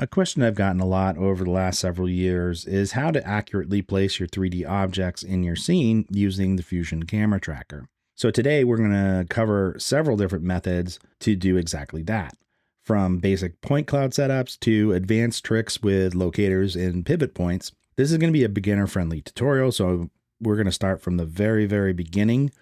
A question I've gotten a lot over the last several years is how to accurately place your 3D objects in your scene using the Fusion camera tracker. So today we're going to cover several different methods to do exactly that, from basic point cloud setups to advanced tricks with locators and pivot points. This is going to be a beginner-friendly tutorial, so we're going to start from the very beginning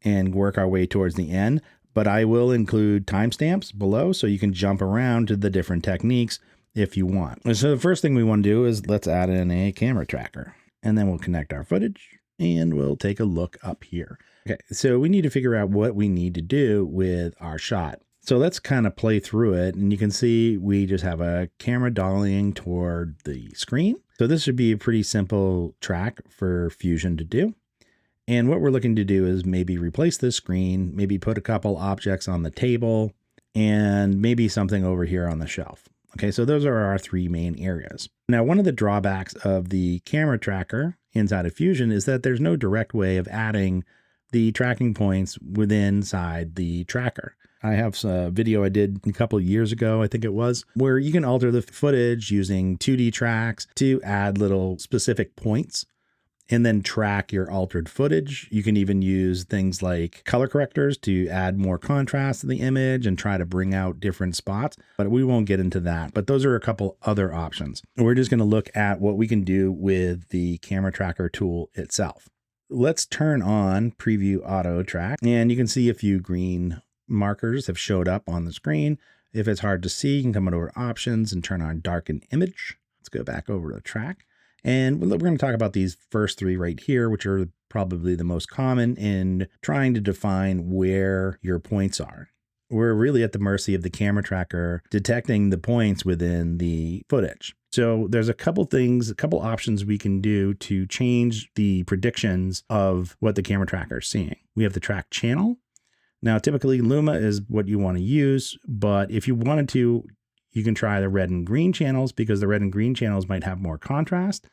and work our way towards the end, but I will include timestamps below so you can jump around to the different techniques if you want. So the first thing we want to do is let's add in a camera tracker, and then we'll connect our footage and we'll take a look up here. Okay, so we need to figure out what we need to do with our shot. So let's kind of play through it, and you can see we just have a camera dollying toward the screen. So this should be a pretty simple track for Fusion to do. And what we're looking to do is maybe replace this screen, maybe put a couple objects on the table, and maybe something over here on the shelf. Okay, so those are our three main areas. Now, one of the drawbacks of the camera tracker inside of Fusion is that there's no direct way of adding the tracking points inside the tracker. I have a video I did a couple of years ago, I think it was, where you can alter the footage using 2D tracks to add little specific points and then track your altered footage. You can even use things like color correctors to add more contrast to the image and try to bring out different spots, but we won't get into that. But those are a couple other options. We're just going to look at what we can do with the camera tracker tool itself. Let's turn on preview auto track, and you can see a few green markers have showed up on the screen. If it's hard to see, you can come over to options and turn on darken image. Let's go back over to track. And we're going to talk about these first three right here, which are probably the most common in trying to define where your points are. We're really at the mercy of the camera tracker detecting the points within the footage. So there's a couple options we can do to change the predictions of what the camera tracker is seeing. We have the track channel. Now, typically Luma is what you want to use, but if you wanted to, you can try the red and green channels because the red and green channels might have more contrast.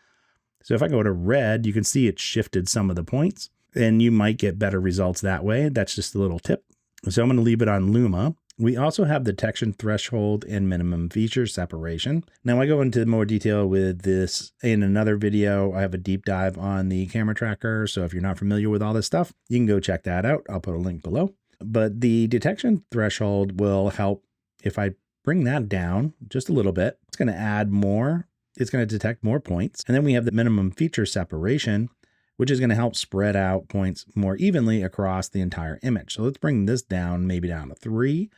So if I go to red, you can see it shifted some of the points and you might get better results that way. That's just a little tip. So I'm going to leave it on Luma. We also have detection threshold and minimum feature separation. Now I go into more detail with this in another video. I have a deep dive on the camera tracker. So if you're not familiar with all this stuff, you can go check that out. I'll put a link below. But the detection threshold will help if I bring that down just a little bit. It's going to add more. It's going to detect more points. And then we have the minimum feature separation, which is going to help spread out points more evenly across the entire image. So let's bring this down, maybe down to 3.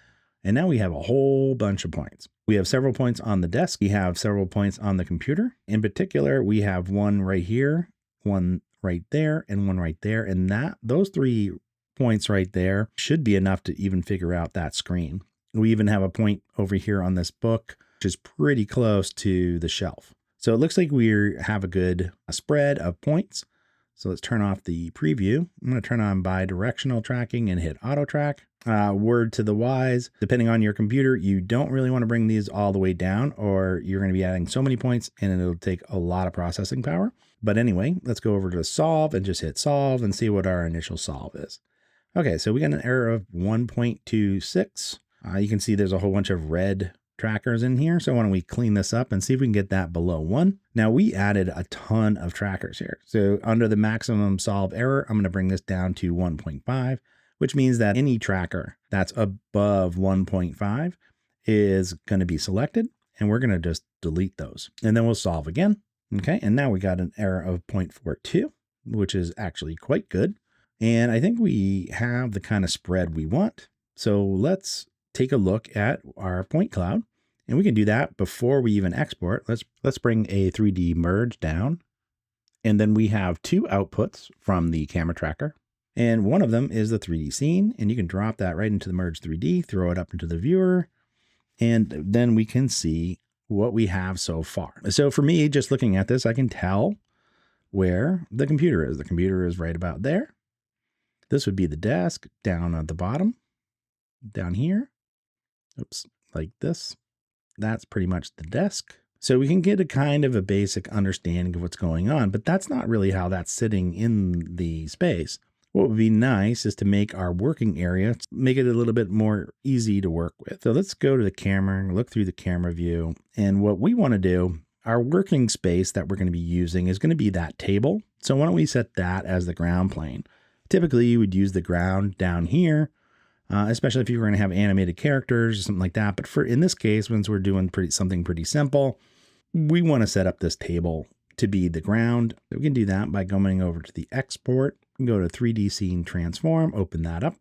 And now we have a whole bunch of points. We have several points on the desk. We have several points on the computer. In particular, we have one right here, one right there, and one right there. And those 3 points right there should be enough to even figure out that screen. We even have a point over here on this book, which is pretty close to the shelf. So it looks like we have a good spread of points. So let's turn off the preview. I'm going to turn on bi-directional tracking and hit auto track. Word to the wise, depending on your computer, you don't really want to bring these all the way down or you're going to be adding so many points and it'll take a lot of processing power. But anyway, let's go over to solve and just hit solve and see what our initial solve is. Okay, so we got an error of 1.26. You can see there's a whole bunch of red trackers in here. So why don't we clean this up and see if we can get that below 1. Now we added a ton of trackers here. So under the maximum solve error, I'm going to bring this down to 1.5, which means that any tracker that's above 1.5 is going to be selected. And we're going to just delete those. And then we'll solve again. Okay, and now we got an error of 0.42, which is actually quite good. And I think we have the kind of spread we want. So let's take a look at our point cloud, and we can do that before we even export. Let's bring a 3D merge down. And then we have 2 outputs from the camera tracker. And one of them is the 3D scene, and you can drop that right into the merge 3D, throw it up into the viewer, and then we can see what we have so far. So for me, just looking at this, I can tell where the computer is. The computer is right about there. This would be the desk down at the bottom, down here. Oops, like this. That's pretty much the desk. So we can get a kind of a basic understanding of what's going on, but that's not really how that's sitting in the space. What would be nice is to make our working area, make it a little bit more easy to work with. So let's go to the camera and look through the camera view. And what we want to do, our working space that we're going to be using is going to be that table. So why don't we set that as the ground plane? Typically, you would use the ground down here, especially if you were going to have animated characters or something like that. But in this case, since we're doing something pretty simple, we want to set up this table to be the ground. So we can do that by going over to the export, go to 3D Scene Transform, open that up,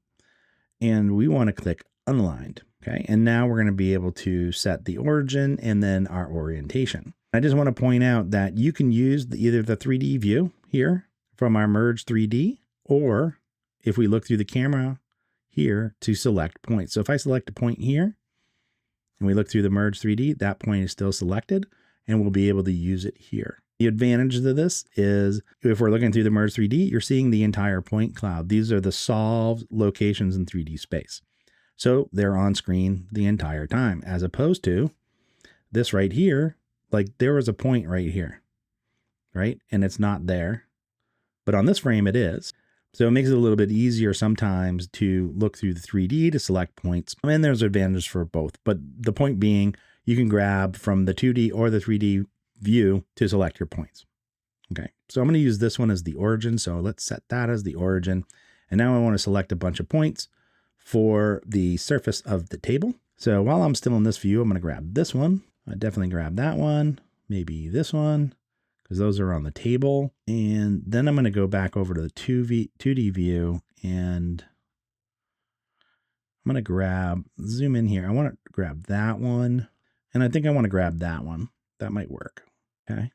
and we want to click Unaligned. Okay, and now we're going to be able to set the origin and then our orientation. I just want to point out that you can use either the 3D view here from our Merge 3D, or if we look through the camera here to select points. So if I select a point here and we look through the Merge 3D, that point is still selected and we'll be able to use it here. The advantage of this is if we're looking through the Merge 3D, you're seeing the entire point cloud. These are the solved locations in 3D space. So they're on screen the entire time, as opposed to this right here. Like there was a point right here, right? And it's not there, but on this frame it is. So it makes it a little bit easier sometimes to look through the 3D to select points. And there's advantages for both, but the point being you can grab from the 2D or the 3D view to select your points. Okay, so I'm going to use this one as the origin. So let's set that as the origin. And now I want to select a bunch of points for the surface of the table. So while I'm still in this view, I'm going to grab this one. I definitely grab that one, maybe this one, because those are on the table. And then I'm going to go back over to the 2D view and I'm going to zoom in here. I want to grab that one. And I think I want to grab that one. That might work. Okay.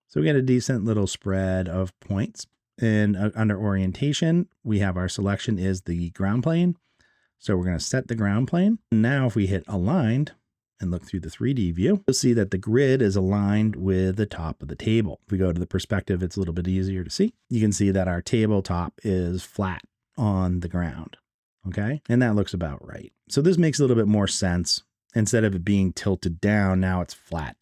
So we got a decent little spread of points. And under orientation, we have our selection is the ground plane. So we're going to set the ground plane. Now, if we hit aligned and look through the 3D view, you'll see that the grid is aligned with the top of the table. If we go to the perspective, it's a little bit easier to see. You can see that our tabletop is flat on the ground. Okay. And that looks about right. So this makes a little bit more sense. Instead of it being tilted down, now it's flat.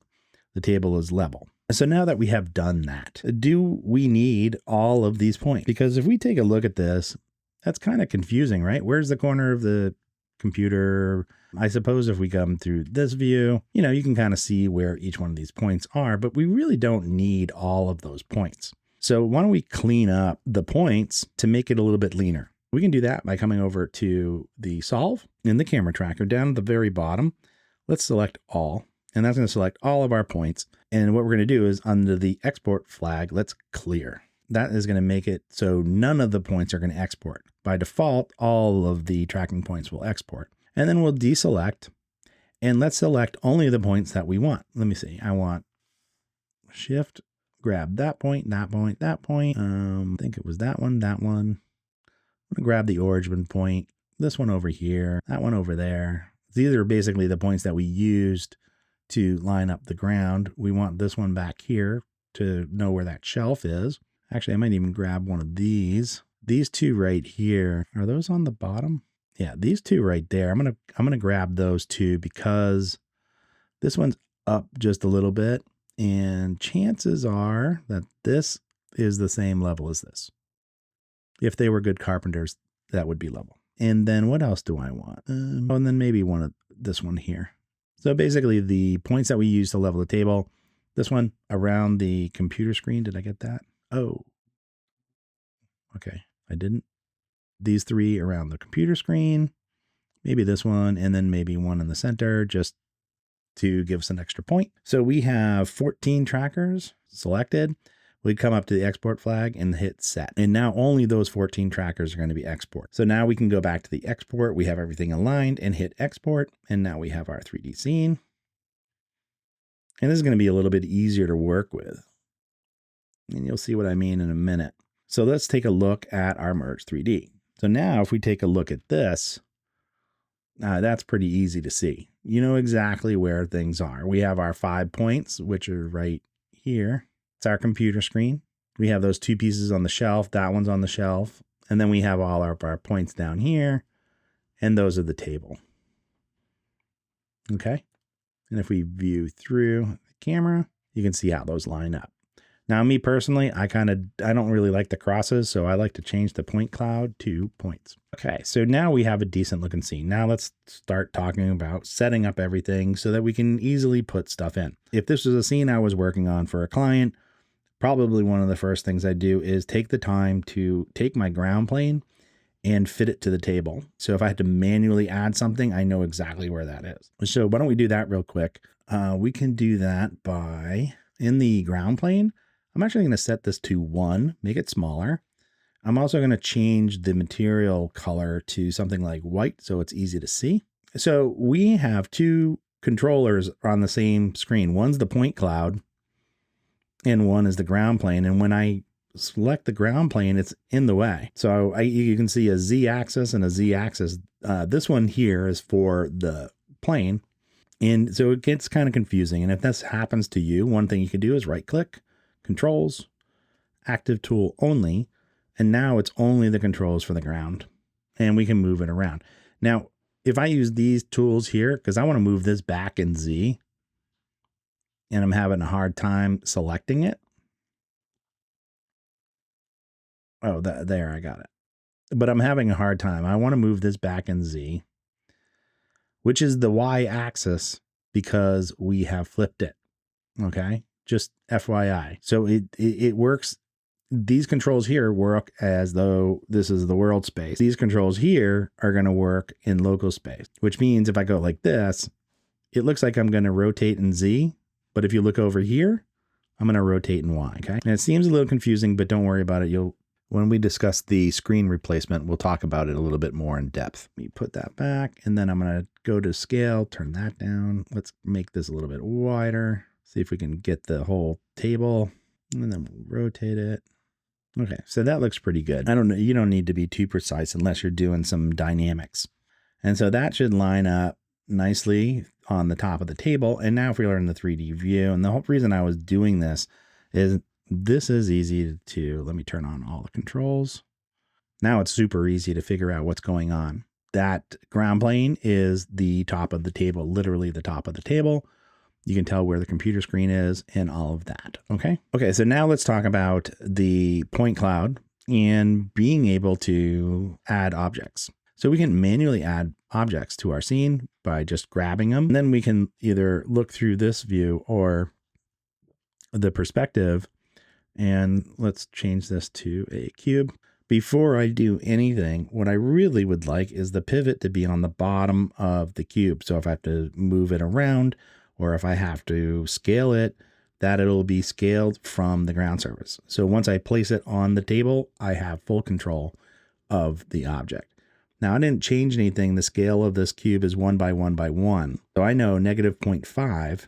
The table is level. So now that we have done that, do we need all of these points? Because if we take a look at this, that's kind of confusing, right? Where's the corner of the computer? I suppose if we come through this view, you can kind of see where each one of these points are, but we really don't need all of those points. So why don't we clean up the points to make it a little bit leaner? We can do that by coming over to the solve in the camera tracker down at the very bottom. Let's select all, and that's going to select all of our points. And what we're going to do is under the export flag, let's clear. That is going to make it so none of the points are going to export. By default, all of the tracking points will export. And then we'll deselect and let's select only the points that we want. Let me see. I want shift, grab that point, that point, that point. I think it was that one, that one. I'm going to grab the origin point, this one over here, that one over there. These are basically the points that we used to line up the ground. We want this one back here to know where that shelf is. Actually, I might even grab one of these. These two right here, are those on the bottom? Yeah, these two right there. I'm gonna grab those two because this one's up just a little bit, and chances are that this is the same level as this. If they were good carpenters, that would be level. And then what else do I want? And then maybe one of this one here. So basically the points that we use to level the table, this one around the computer screen. Did I get that? Oh, okay. I didn't. These three around the computer screen, maybe this one, and then maybe one in the center just to give us an extra point. So we have 14 trackers selected. We'd come up to the export flag and hit set. And now only those 14 trackers are going to be export. So now we can go back to the export. We have everything aligned and hit export. And now we have our 3D scene. And this is going to be a little bit easier to work with. And you'll see what I mean in a minute. So let's take a look at our Merge 3D. So now if we take a look at this, that's pretty easy to see. You know exactly where things are. We have our 5 points, which are right here. It's our computer screen. We have those 2 pieces on the shelf. That one's on the shelf. And then we have all our points down here. And those are the table. Okay. And if we view through the camera, you can see how those line up. Now, me personally, I don't really like the crosses, so I like to change the point cloud to points. Okay, so now we have a decent looking scene. Now let's start talking about setting up everything so that we can easily put stuff in. If this was a scene I was working on for a client, probably one of the first things I do is take the time to take my ground plane and fit it to the table. So if I had to manually add something, I know exactly where that is. So why don't we do that real quick? We can do that by, in the ground plane, I'm actually going to set this to 1, make it smaller. I'm also going to change the material color to something like white so it's easy to see. So we have 2 controllers on the same screen. One's the point cloud and one is the ground plane. And when I select the ground plane, it's in the way. So you can see a Z axis and a Z axis. This one here is for the plane. And so it gets kind of confusing. And if this happens to you, one thing you can do is right click, controls, active tool only. And now it's only the controls for the ground and we can move it around. Now, if I use these tools here, because I want to move this back in Z and I'm having a hard time selecting it. Oh, there, I got it. But I'm having a hard time. I want to move this back in Z, which is the Y axis because we have flipped it. Okay. Just FYI. So it works. These controls here work as though this is the world space. These controls here are going to work in local space, which means if I go like this, it looks like I'm going to rotate in Z. But if you look over here, I'm going to rotate in Y. Okay. And it seems a little confusing, but don't worry about it. When we discuss the screen replacement, we'll talk about it a little bit more in depth. Let me put that back, and then I'm going to go to scale, turn that down. Let's make this a little bit wider. See if we can get the whole table, and then we'll rotate it. Okay, so that looks pretty good. I don't know, you don't need to be too precise unless you're doing some dynamics. And so that should line up nicely on the top of the table. And now if we learn the 3D view, and the whole reason I was doing this is this is easy to, let me turn on all the controls. Now it's super easy to figure out what's going on. That ground plane is the top of the table, literally the top of the table. You can tell where the computer screen is and all of that. Okay. Okay. So now let's talk about the point cloud and being able to add objects. So we can manually add objects to our scene by just grabbing them. And then we can either look through this view or the perspective. And let's change this to a cube. Before I do anything, what I really would like is the pivot to be on the bottom of the cube. So if I have to move it around, or if I have to scale it, that it'll be scaled from the ground surface. So once I place it on the table, I have full control of the object. Now I didn't change anything. The scale of this cube is 1 by 1 by 1. So I know negative 0.5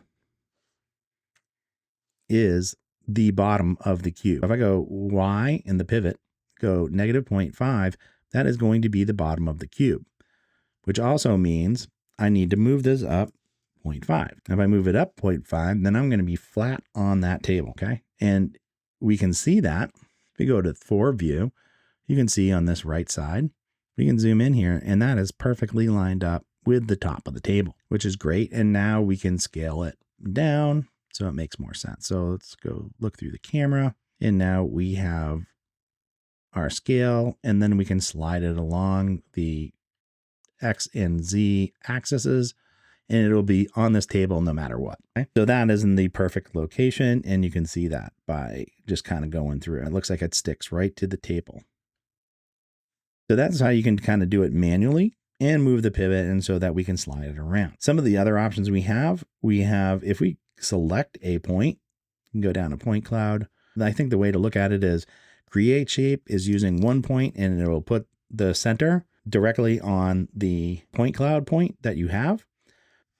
is the bottom of the cube. If I go Y in the pivot, go negative 0.5, that is going to be the bottom of the cube, which also means I need to move this up 0.5. If I move it up 0.5, then I'm going to be flat on that table, okay? And we can see that. If we go to 4 view, you can see on this right side, we can zoom in here, and that is perfectly lined up with the top of the table, which is great. And now we can scale it down so it makes more sense. So let's go look through the camera, and now we have our scale, and then we can slide it along the X and Z axes, and it'll be on this table no matter what. Okay? So that is in the perfect location, and you can see that by just kind of going through. It looks like it sticks right to the table. So that's how you can kind of do it manually and move the pivot, and so that we can slide it around. Some of the other options we have if we select a point, you can go down to point cloud. I think the way to look at it is create shape is using one point, and it will put the center directly on the point cloud point that you have.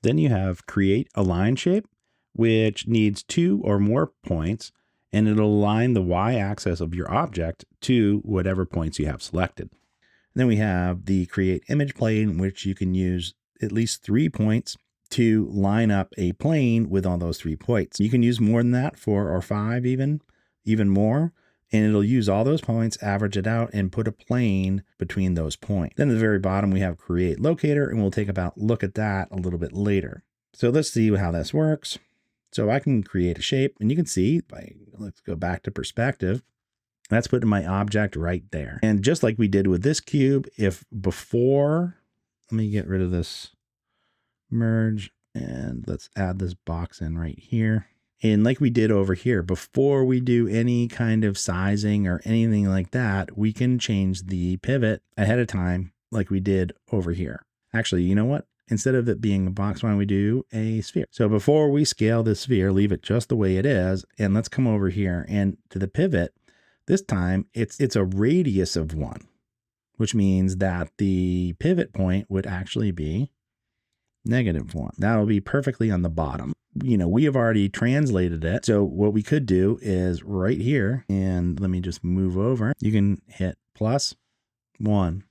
Then you have create align shape, which needs 2 or more points, and it'll align the Y axis of your object to whatever points you have selected. And then we have the create image plane, which you can use at least 3 points to line up a plane with all those 3 points. You can use more than that, 4 or 5 even more. And it'll use all those points, average it out, and put a plane between those points. Then at the very bottom, we have create locator, and we'll take a look at that a little bit later. So let's see how this works. So I can create a shape, and you can see, let's go back to perspective. That's putting my object right there. And just like we did with this cube, if before, let me get rid of this merge, and let's add this box in right here. And like we did over here, before we do any kind of sizing or anything like that, we can change the pivot ahead of time like we did over here. Actually, you know what? Instead of it being a box, why don't we do a sphere? So before we scale this sphere, leave it just the way it is. And let's come over here and to the pivot. This time it's a radius of 1, which means that the pivot point would actually be -1. That'll be perfectly on the bottom. We have already translated it. So what we could do is right here, and let me just move over. You can hit +1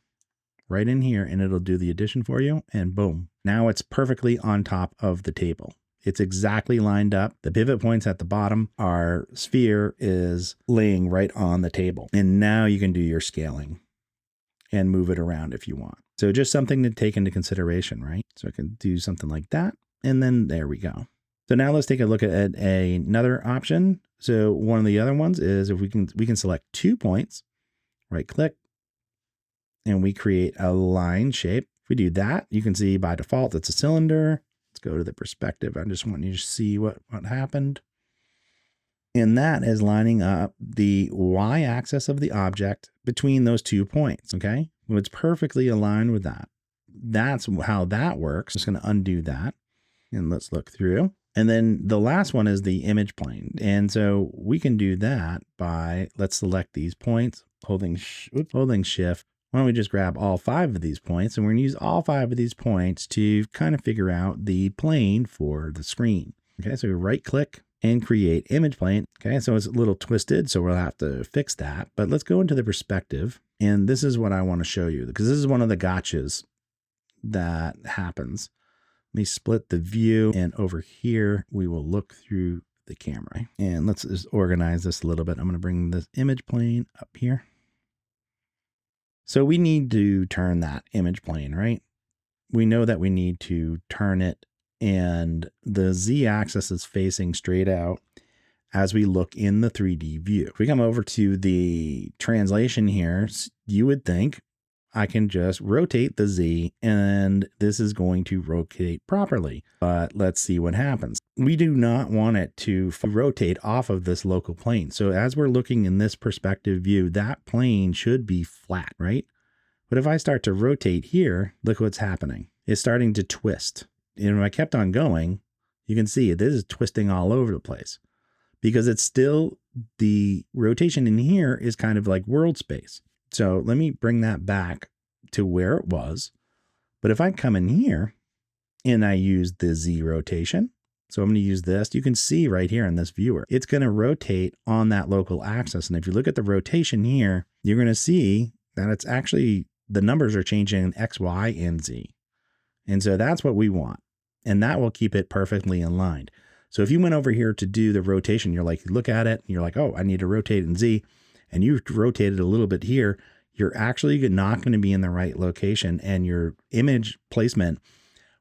right in here, and it'll do the addition for you. And boom, now it's perfectly on top of the table. It's exactly lined up. The pivot points at the bottom. Our sphere is laying right on the table. And now you can do your scaling and move it around if you want. So just something to take into consideration, right? So I can do something like that. And then there we go. So now let's take a look at another option. So one of the other ones is if we can select 2 points, right click, and we create a line shape. If we do that, you can see by default, it's a cylinder. Let's go to the perspective. I just want you to see what happened. And that is lining up the y-axis of the object between those 2 points, okay? Well, it's perfectly aligned with that. That's how that works. I'm just going to undo that. And let's look through. And then the last one is the image plane. And so we can do that by, let's select these points, holding shift. Why don't we just grab all 5 of these points, and we're going to use all 5 of these points to kind of figure out the plane for the screen. Okay, so we right click and create image plane. Okay, so it's a little twisted, so we'll have to fix that. But let's go into the perspective. And this is what I want to show you, because this is one of the gotchas that happens. Let me split the view, and over here, we will look through the camera. And let's just organize this a little bit. I'm going to bring this image plane up here. So we need to turn that image plane, right? We know that we need to turn it, and the z-axis is facing straight out as we look in the 3D view. If we come over to the translation here, you would think I can just rotate the Z and this is going to rotate properly. But let's see what happens. We do not want it to rotate off of this local plane. So as we're looking in this perspective view, that plane should be flat, right? But if I start to rotate here, look what's happening. It's starting to twist. And when I kept on going, you can see this is twisting all over the place because it's still, the rotation in here is kind of like world space. So let me bring that back to where it was. But if I come in here and I use the Z rotation, so I'm going to use this, you can see right here in this viewer, it's going to rotate on that local axis. And if you look at the rotation here, you're going to see that it's actually, the numbers are changing in X, Y, and Z. And so that's what we want. And that will keep it perfectly aligned. So if you went over here to do the rotation, you're like, look at it, and you're like, oh, I need to rotate in Z. And you rotated a little bit here, you're actually not going to be in the right location, and your image placement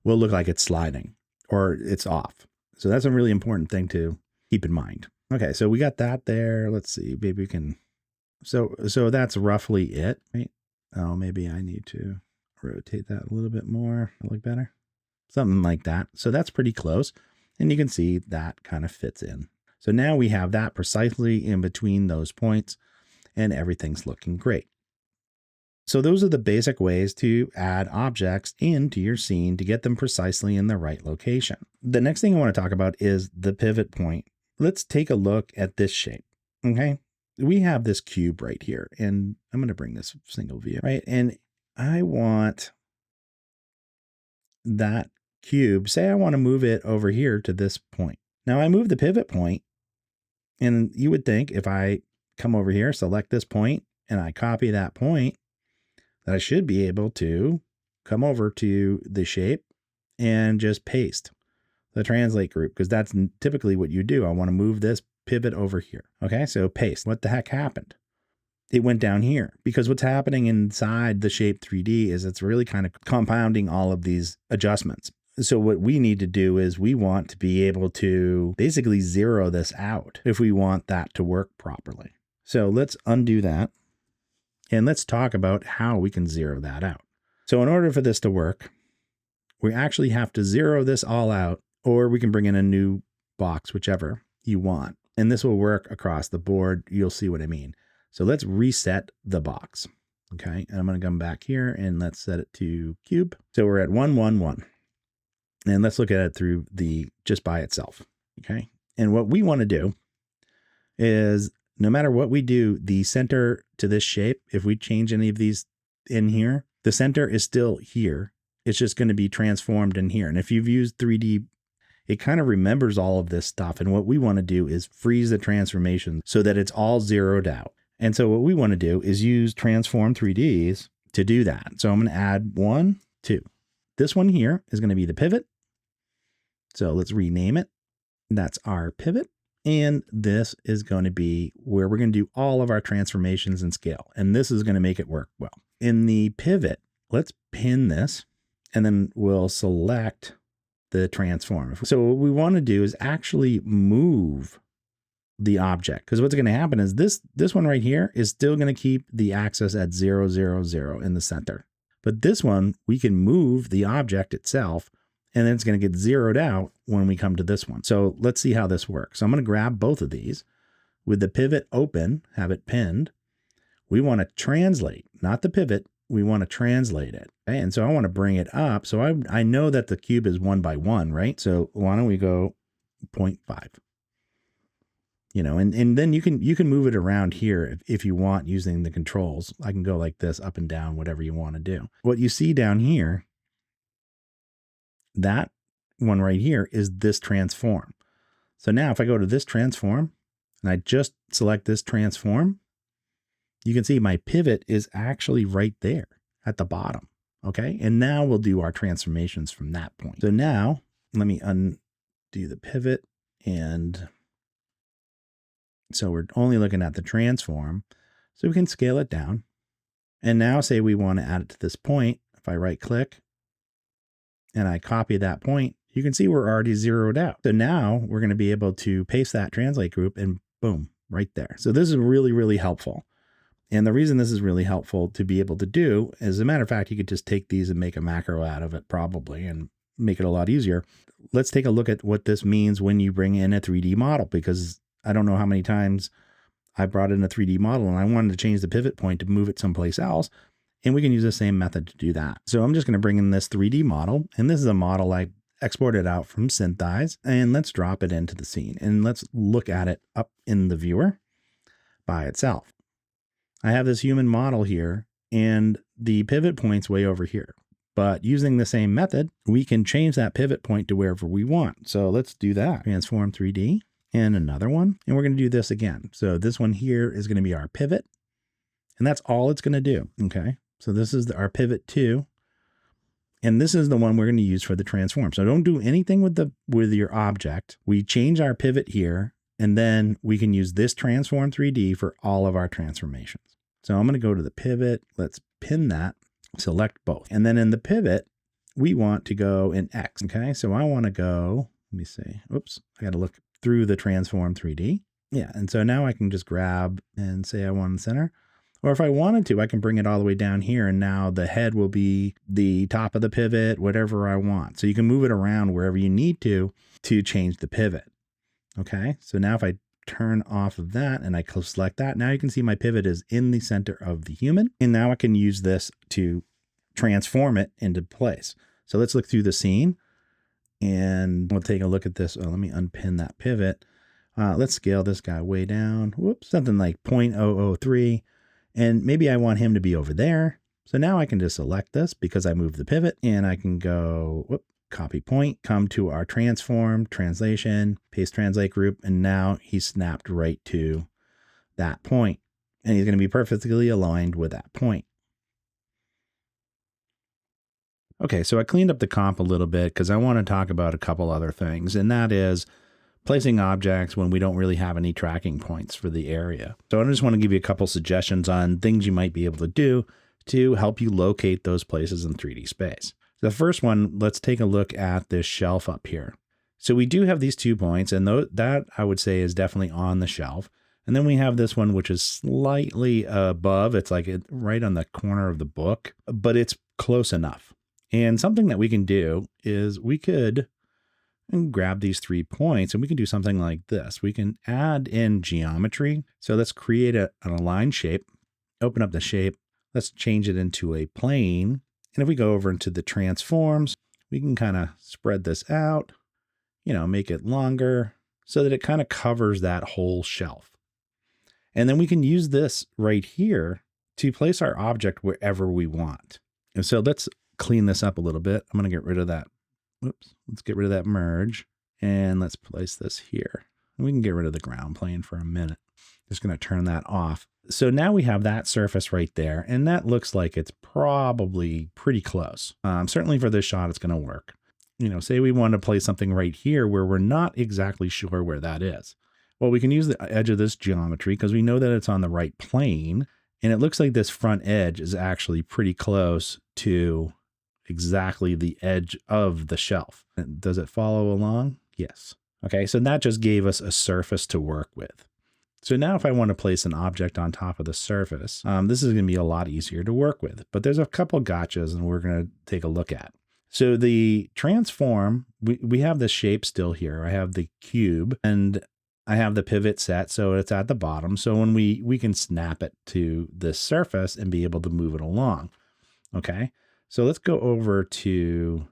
will look like it's sliding or it's off. So that's a really important thing to keep in mind. Okay, so we got that there. Let's see, maybe we can, so that's roughly it, right? Oh, maybe I need to rotate that a little bit more. Look better. Something like that. So that's pretty close. And you can see that kind of fits in. So now we have that precisely in between those points, and everything's looking great. So those are the basic ways to add objects into your scene to get them precisely in the right location. The next thing I want to talk about is the pivot point. Let's take a look at this shape. Okay. We have this cube right here, and I'm going to bring this single view, right? And I want that cube, say I want to move it over here to this point. Now I move the pivot point, and you would think if I come over here, select this point, and I copy that point, that I should be able to come over to the shape and just paste the translate group, because that's typically what you do. I want to move this pivot over here. Okay, so paste. What the heck happened? It went down here, because what's happening inside the shape 3D is it's really kind of compounding all of these adjustments. So what we need to do is we want to be able to basically zero this out if we want that to work properly. So let's undo that. And let's talk about how we can zero that out. So in order for this to work, we actually have to zero this all out, or we can bring in a new box, whichever you want. And this will work across the board. You'll see what I mean. So let's reset the box. Okay. And I'm going to come back here and let's set it to cube. So we're at 1, 1, 1. And let's look at it through just by itself. Okay. And what we want to do is no matter what we do, the center to this shape, if we change any of these in here, the center is still here. It's just going to be transformed in here. And if you've used 3D, it kind of remembers all of this stuff. And what we want to do is freeze the transformation so that it's all zeroed out. And so what we want to do is use transform 3Ds to do that. So I'm going to add 1, 2. This one here is going to be the pivot. So let's rename it. That's our pivot. And this is going to be where we're going to do all of our transformations and scale. And this is going to make it work well. In the pivot, let's pin this and then we'll select the transform. So what we want to do is actually move the object, because what's going to happen is this one right here is still going to keep the axis at 0, 0, 0 in the center. But this one, we can move the object itself, and then it's going to get zeroed out when we come to this one. So let's see how this works. So I'm going to grab both of these with the pivot open, have it pinned. We want to translate, not the pivot. We want to translate it. Okay? And so I want to bring it up. So I know that the cube is 1 by 1, right? So why don't we go 0.5? You know, and then you can move it around here if you want using the controls. I can go like this, up and down, whatever you want to do. What you see down here, that one right here is this transform. So now if I go to this transform and I just select this transform, you can see my pivot is actually right there at the bottom. Okay. And now we'll do our transformations from that point. So now let me undo the pivot. And so we're only looking at the transform, so we can scale it down. And now say we want to add it to this point. If I right click and I copy that point, you can see we're already zeroed out. So now we're going to be able to paste that translate group and boom, right there. So this is really, really helpful. And the reason this is really helpful to be able to do, as a matter of fact, you could just take these and make a macro out of it probably and make it a lot easier. Let's take a look at what this means when you bring in a 3D model, because I don't know how many times I brought in a 3D model and I wanted to change the pivot point to move it someplace else. And we can use the same method to do that. So I'm just going to bring in this 3D model. And this is a model I exported out from Synthesize. And let's drop it into the scene. And let's look at it up in the viewer by itself. I have this human model here and the pivot point's way over here. But using the same method, we can change that pivot point to wherever we want. So let's do that. Transform 3D and another one. And we're going to do this again. So this one here is going to be our pivot. And that's all it's going to do. Okay. So this is our pivot 2. And this is the one we're going to use for the transform. So don't do anything with your object. We change our pivot here, and then we can use this transform 3D for all of our transformations. So I'm going to go to the pivot. Let's pin that, select both. And then in the pivot, we want to go in X. Okay. So I want to go, let me see. Oops. I got to look through the transform 3D. Yeah. And so now I can just grab and say I want the center. Or if I wanted to, I can bring it all the way down here, and now the head will be the top of the pivot, whatever I want. So you can move it around wherever you need to change the pivot. Okay. So now if I turn off of that and I select that, now you can see my pivot is in the center of the human. And now I can use this to transform it into place. So let's look through the scene and we'll take a look at this. Oh, let me unpin that pivot. Let's scale this guy way down. Whoops, something like 0.003. And maybe I want him to be over there. So now I can just select this because I moved the pivot, and I can go, copy point, come to our transform, translation, paste translate group. And now he's snapped right to that point, and he's going to be perfectly aligned with that point. Okay, so I cleaned up the comp a little bit because I want to talk about a couple other things, and that is placing objects when we don't really have any tracking points for the area. So I just want to give you a couple suggestions on things you might be able to do to help you locate those places in 3D space. The first one, let's take a look at this shelf up here. So we do have these 2 points, and that I would say is definitely on the shelf. And then we have this one, which is slightly above. It's like right on the corner of the book, but it's close enough. And something that we can do is we could grab these 3 points and we can do something like this. We can add in geometry. So let's create an aligned shape, open up the shape. Let's change it into a plane. And if we go over into the transforms, we can kind of spread this out, make it longer so that it kind of covers that whole shelf. And then we can use this right here to place our object wherever we want. And so let's clean this up a little bit. I'm going to get rid of that. Whoops. Let's get rid of that merge and let's place this here. We can get rid of the ground plane for a minute. Just going to turn that off. So now we have that surface right there, and that looks like it's probably pretty close. Certainly for this shot, it's going to work. Say we want to place something right here where we're not exactly sure where that is. Well, we can use the edge of this geometry because we know that it's on the right plane, and it looks like this front edge is actually pretty close to exactly the edge of the shelf. Does it follow along? Yes. Okay, so that just gave us a surface to work with. So now if I want to place an object on top of the surface, this is going to be a lot easier to work with, but there's a couple gotchas and we're going to take a look at. So the transform, we have the shape still here. I have the cube and I have the pivot set, so it's at the bottom. So when we can snap it to this surface and be able to move it along. Okay, so let's go over to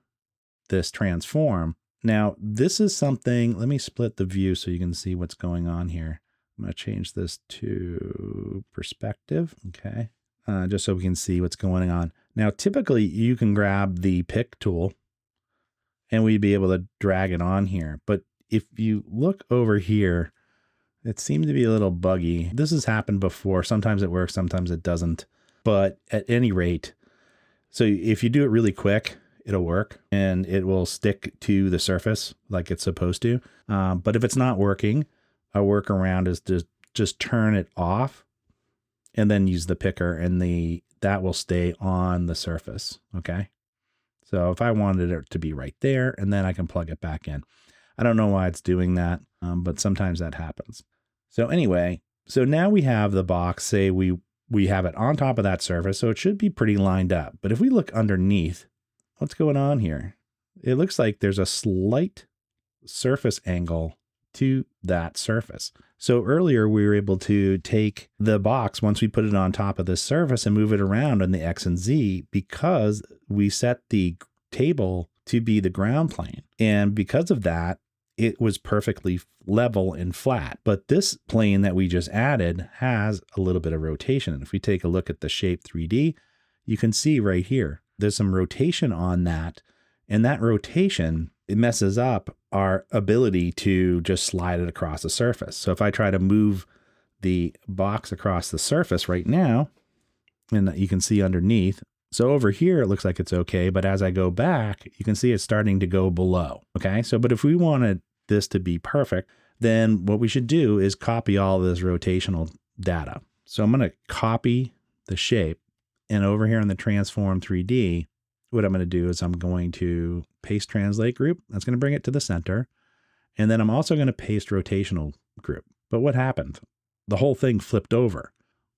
this transform. Now this is something, let me split the view so you can see what's going on here. I'm going to change this to perspective. Okay. Just so we can see what's going on. Now, typically you can grab the pick tool and we'd be able to drag it on here. But if you look over here, it seems to be a little buggy. This has happened before. Sometimes it works, sometimes it doesn't. But at any rate, so if you do it really quick, it'll work and it will stick to the surface like it's supposed to. But if it's not working, a workaround is to just turn it off and then use the picker and that will stay on the surface. Okay. So if I wanted it to be right there and then I can plug it back in. I don't know why it's doing that, but sometimes that happens. So anyway, so now we have the box, say we have it on top of that surface. So it should be pretty lined up. But if we look underneath, what's going on here? It looks like there's a slight surface angle to that surface. So earlier we were able to take the box once we put it on top of this surface and move it around on the X and Z because we set the table to be the ground plane. And because of that, it was perfectly level and flat. But this plane that we just added has a little bit of rotation. And if we take a look at the shape 3D, you can see right here, there's some rotation on that. And that rotation, it messes up our ability to just slide it across the surface. So if I try to move the box across the surface right now, and you can see underneath, so over here, it looks like it's okay. But as I go back, you can see it's starting to go below. Okay. So, but if we wanted this to be perfect, then what we should do is copy all this rotational data. So I'm going to copy the shape, and over here in the transform 3D, what I'm going to do is I'm going to paste translate group. That's going to bring it to the center. And then I'm also going to paste rotational group. But what happened? The whole thing flipped over.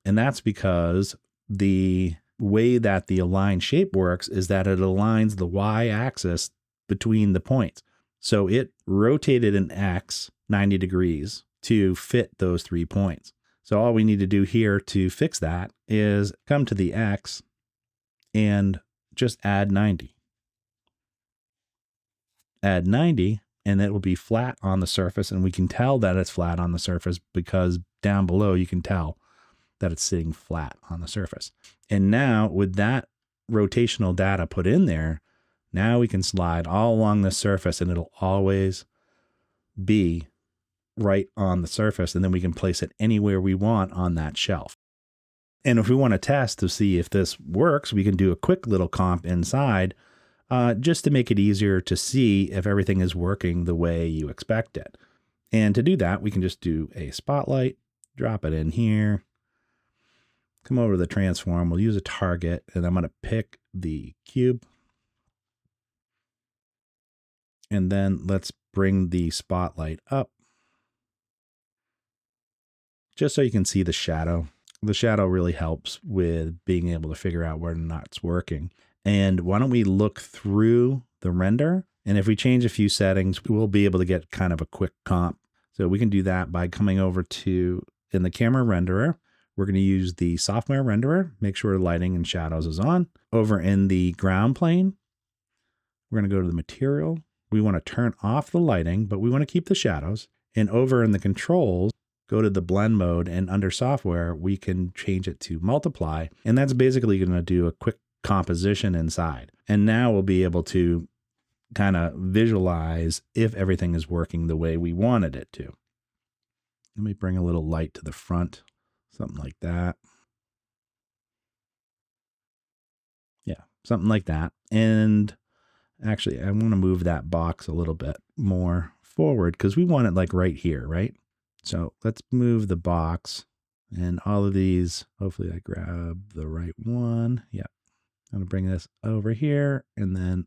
And that's because the way that the aligned shape works is that it aligns the y-axis between the points. So it rotated an X 90 degrees to fit those 3 points. So all we need to do here to fix that is come to the X and just add 90. Add 90 and it will be flat on the surface, and we can tell that it's flat on the surface because down below you can tell that it's sitting flat on the surface. And now with that rotational data put in there, now we can slide all along the surface and it'll always be right on the surface. And then we can place it anywhere we want on that shelf. And if we want to test to see if this works, we can do a quick little comp inside just to make it easier to see if everything is working the way you expect it. And to do that, we can just do a spotlight, drop it in here, come over to the transform. We'll use a target, and I'm going to pick the cube. And then let's bring the spotlight up just so you can see the shadow. The shadow really helps with being able to figure out whether or not it's working. And why don't we look through the render? And if we change a few settings, we'll be able to get kind of a quick comp. So we can do that by coming over to, in the camera renderer, we're going to use the software renderer, make sure lighting and shadows is on. Over in the ground plane, we're going to go to the material. We want to turn off the lighting, but we want to keep the shadows. And over in the controls, go to the blend mode, and under software, we can change it to multiply. And that's basically going to do a quick composition inside. And now we'll be able to kind of visualize if everything is working the way we wanted it to. Let me bring a little light to the front, something like that. Yeah, something like that. And actually, I want to move that box a little bit more forward because we want it like right here, right? So let's move the box and all of these. Hopefully I grab the right one. Yeah. I'm going to bring this over here and then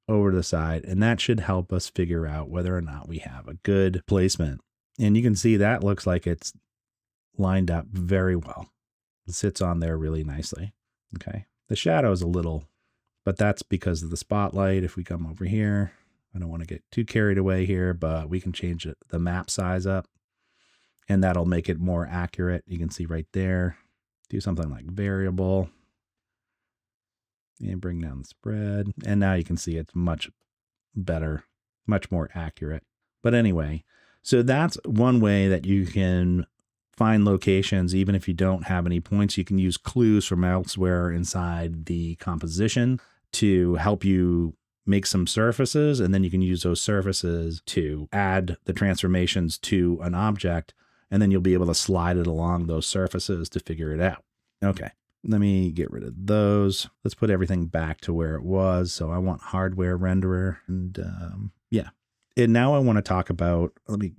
over to the side. And that should help us figure out whether or not we have a good placement. And you can see that looks like it's lined up very well. It sits on there really nicely. Okay. The shadow is a little, but that's because of the spotlight. If we come over here, I don't want to get too carried away here, but we can change the map size up and that'll make it more accurate. You can see right there, do something like variable and bring down the spread. And now you can see it's much better, much more accurate. But anyway, so that's one way that you can find locations. Even if you don't have any points, you can use clues from elsewhere inside the composition to help you make some surfaces, and then you can use those surfaces to add the transformations to an object, and then you'll be able to slide it along those surfaces to figure it out. Okay, let me get rid of those. Let's put everything back to where it was. So I want hardware renderer, and yeah. And now I want to talk about, let me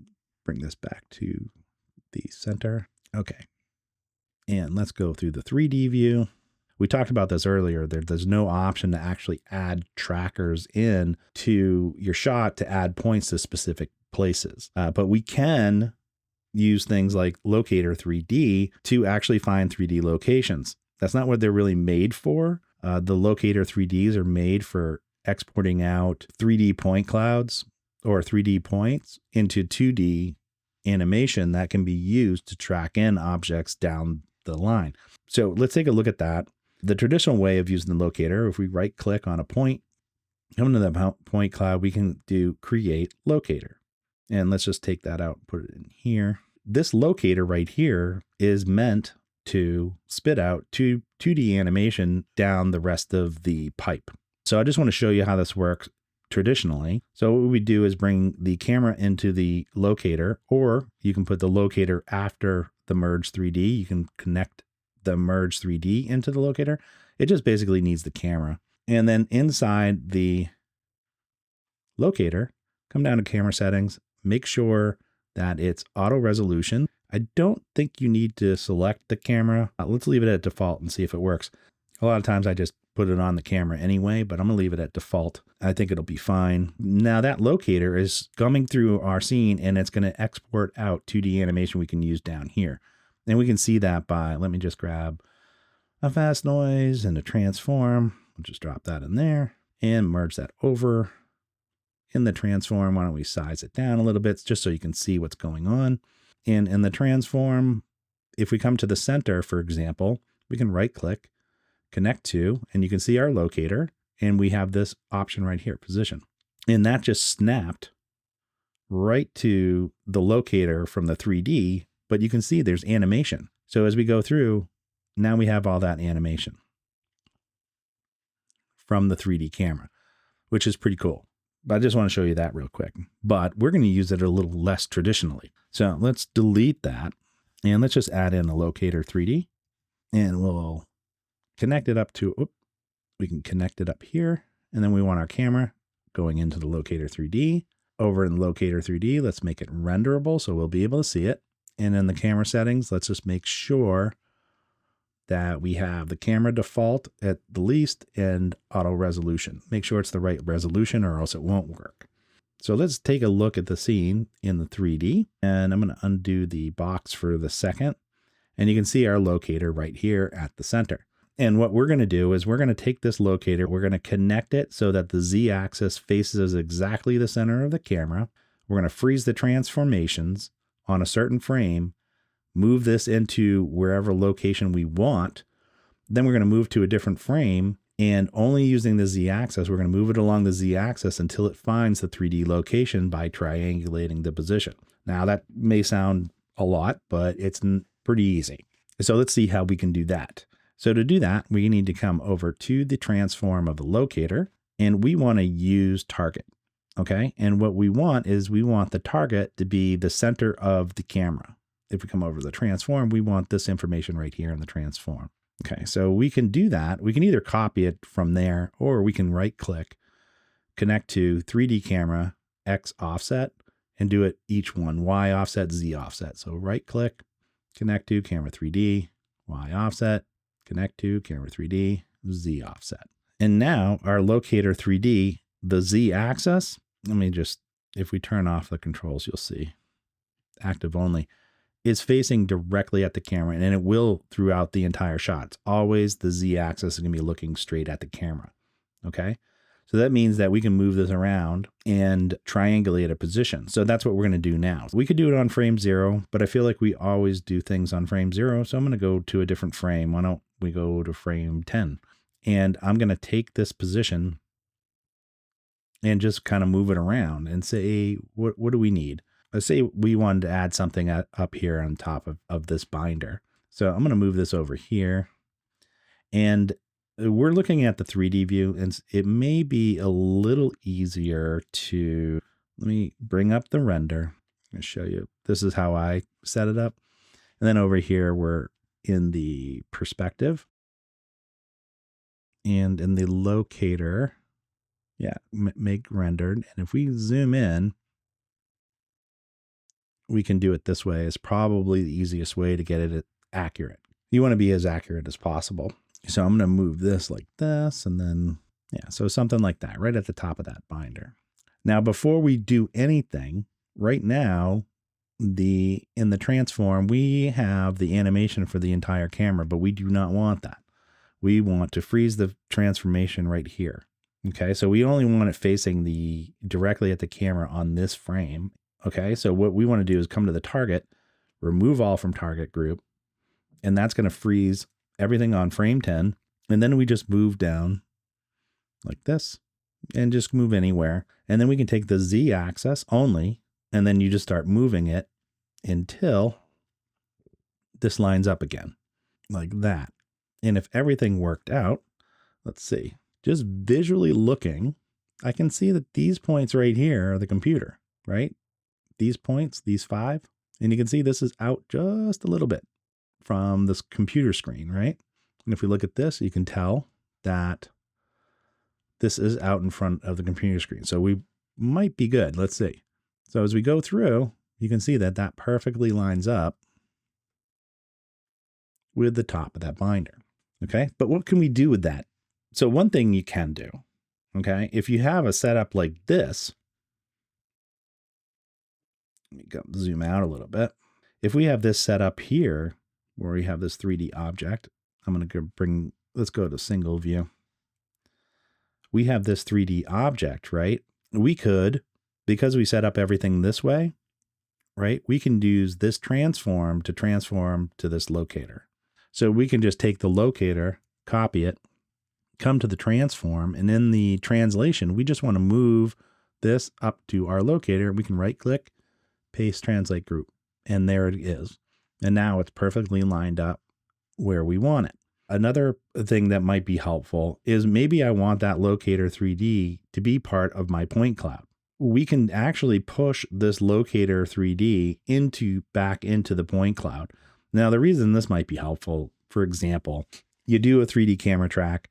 bring this back to the center. Okay, and let's go through the 3D view. We talked about this earlier. There's no option to actually add trackers in to your shot to add points to specific places. But we can use things like Locator 3D to actually find 3D locations. That's not what they're really made for. The Locator 3Ds are made for exporting out 3D point clouds or 3D points into 2D animation that can be used to track in objects down the line. So let's take a look at that. The traditional way of using the locator, if we right click on a point, come to the point cloud, we can do create locator. And let's just take that out and put it in here. This locator right here is meant to spit out 2D animation down the rest of the pipe. So I just want to show you how this works traditionally. So what we do is bring the camera into the locator, or you can put the locator after the merge 3D. You can connect the merge 3D into the locator. It just basically needs the camera. And then inside the locator, come down to camera settings, make sure that it's auto resolution. I don't think you need to select the camera. Let's leave it at default and see if it works. A lot of times I just put it on the camera anyway, but I'm gonna leave it at default. I think it'll be fine. Now that locator is coming through our scene and it's gonna export out 2D animation we can use down here. And we can see that by, let me just grab a fast noise and a transform. We'll just drop that in there and merge that over in the transform. Why don't we size it down a little bit just so you can see what's going on. And in the transform, if we come to the center, for example, we can right click, connect to, and you can see our locator. And we have this option right here, position. And that just snapped right to the locator from the 3D. But you can see there's animation. So as we go through, now we have all that animation from the 3D camera, which is pretty cool. But I just want to show you that real quick. But we're going to use it a little less traditionally. So let's delete that. And let's just add in a locator 3D. And we'll connect it up to, we can connect it up here. And then we want our camera going into the locator 3D. Over in the locator 3D, let's make it renderable so we'll be able to see it. And in the camera settings, let's just make sure that we have the camera default at the least and auto resolution. Make sure it's the right resolution or else it won't work. So let's take a look at the scene in the 3D, and I'm going to undo the box for the second. And you can see our locator right here at the center. And what we're going to do is we're going to take this locator, we're going to connect it so that the Z-axis faces exactly the center of the camera. We're going to freeze the transformations on a certain frame, move this into wherever location we want. Then we're going to move to a different frame, and only using the Z-axis, we're going to move it along the Z-axis until it finds the 3D location by triangulating the position. Now that may sound a lot, but it's pretty easy. So let's see how we can do that. So to do that, we need to come over to the transform of the locator, and we want to use target. Okay. And what we want is we want the target to be the center of the camera. If we come over to the transform, we want this information right here in the transform. Okay. So we can do that. We can either copy it from there, or we can right click, connect to 3D camera, X offset, and do it each one, Y offset, Z offset. So right click, connect to camera 3D, Y offset, connect to camera 3D, Z offset. And now our locator 3D, the Z axis, if we turn off the controls, you'll see active only, is facing directly at the camera, and it will throughout the entire shot. It's always the Z axis is going to be looking straight at the camera. Okay. So that means that we can move this around and triangulate a position. So that's what we're going to do now. We could do it on frame 0, but I feel like we always do things on frame 0. So I'm going to go to a different frame. Why don't we go to frame 10? And I'm going to take this position and just kind of move it around and say, what do we need? Let's say we wanted to add something up here on top of this binder. So I'm going to move this over here, and we're looking at the 3D view, and it may be a little easier to, let me bring up the render and show you. This is how I set it up. And then over here, we're in the perspective and in the locator. Yeah, make rendered. And if we zoom in, we can do it this way. It's probably the easiest way to get it accurate. You want to be as accurate as possible. So I'm going to move this like this, and then, yeah, so something like that, right at the top of that binder. Now, before we do anything, right now, in the transform, we have the animation for the entire camera, but we do not want that. We want to freeze the transformation right here. Okay, so we only want it facing directly at the camera on this frame. Okay, so what we want to do is come to the target, remove all from target group, and that's going to freeze everything on frame 10. And then we just move down like this and just move anywhere. And then we can take the Z axis only, and then you just start moving it until this lines up again like that. And if everything worked out, let's see, just visually looking, I can see that these points right here are the computer, right? These points, these 5, and you can see this is out just a little bit from this computer screen, right? And if we look at this, you can tell that this is out in front of the computer screen. So we might be good. Let's see. So as we go through, you can see that that perfectly lines up with the top of that binder. Okay. But what can we do with that? So one thing you can do, okay, if you have a setup like this, let me go zoom out a little bit. If we have this set up here, where we have this 3D object, I'm going to let's go to single view. We have this 3D object, right? We could, because we set up everything this way, right? We can use this transform to this locator. So we can just take the locator, copy it, come to the transform, and in the translation, we just want to move this up to our locator. We can right click, paste translate group, and there it is. And now it's perfectly lined up where we want it. Another thing that might be helpful is maybe I want that locator 3D to be part of my point cloud. We can actually push this locator 3D back into the point cloud. Now, the reason this might be helpful, for example, you do a 3D camera track,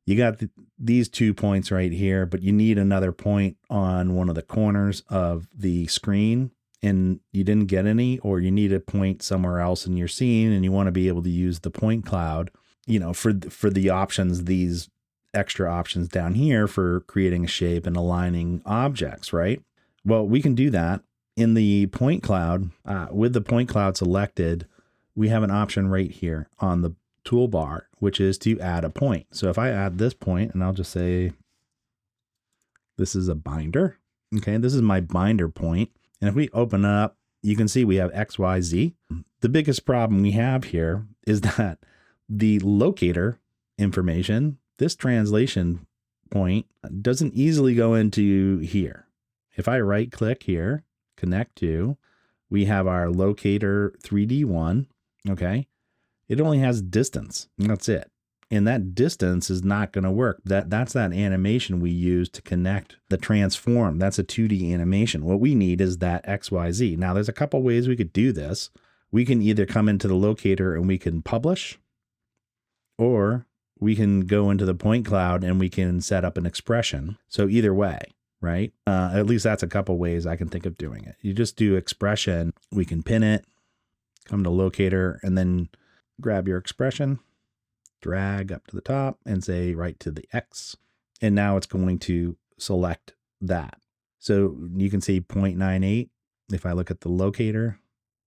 you got these 2 points right here, but you need another point on one of the corners of the screen. and you didn't get any, or you need a point somewhere else in your scene and you want to be able to use the point cloud, you know, for the options, these extra options down here for creating a shape and aligning objects, right? Well, we can do that in the point cloud. With the point cloud selected, we have an option right here on the toolbar, which is to add a point. So if I add this point, and I'll just say, this is a binder. Okay, this is my binder point. And if we open up, you can see we have X, Y, Z. The biggest problem we have here is that the locator information, this translation point, doesn't easily go into here. If I right click here, connect to, we have our locator 3D one. Okay, it only has distance. That's it. And that distance is not going to work. That's that animation we use to connect the transform. That's a 2D animation. What we need is that XYZ. Now, there's a couple ways we could do this. We can either come into the locator and we can publish, or we can go into the point cloud and we can set up an expression. So either way, right? At least that's a couple ways I can think of doing it. You just do expression. We can pin it, come to locator, and then grab your expression, drag up to the top and say right to the X. And now it's going to select that. So you can see 0.98. If I look at the locator,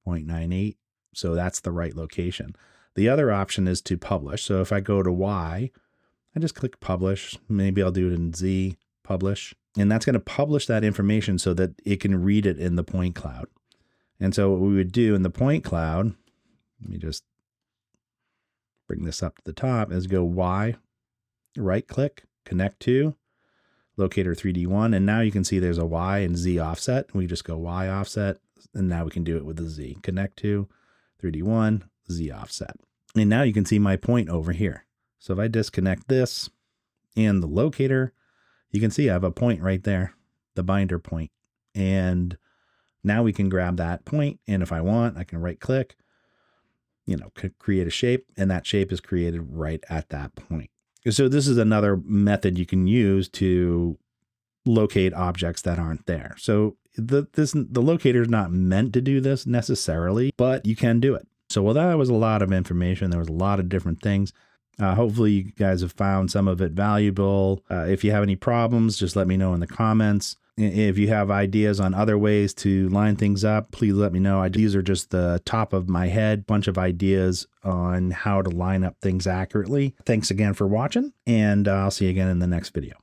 0.98. So that's the right location. The other option is to publish. So if I go to Y, I just click publish. Maybe I'll do it in Z, publish. And that's going to publish that information so that it can read it in the point cloud. And so what we would do in the point cloud, let me just bring this up to the top, is go Y, right click, connect to locator 3D one. And now you can see there's a Y and Z offset. We just go Y offset. And now we can do it with the Z, connect to 3D one, Z offset. And now you can see my point over here. So if I disconnect this and the locator, you can see I have a point right there, the binder point. And now we can grab that point. And if I want, I can right click, you know, create a shape, and that shape is created right at that point. So this is another method you can use to locate objects that aren't there. So the locator is not meant to do this necessarily, but you can do it. So well, that was a lot of information. There was a lot of different things. Hopefully you guys have found some of it valuable. If you have any problems, just let me know in the comments. If you have ideas on other ways to line things up, please let me know. These are just the top of my head, bunch of ideas on how to line up things accurately. Thanks again for watching, and I'll see you again in the next video.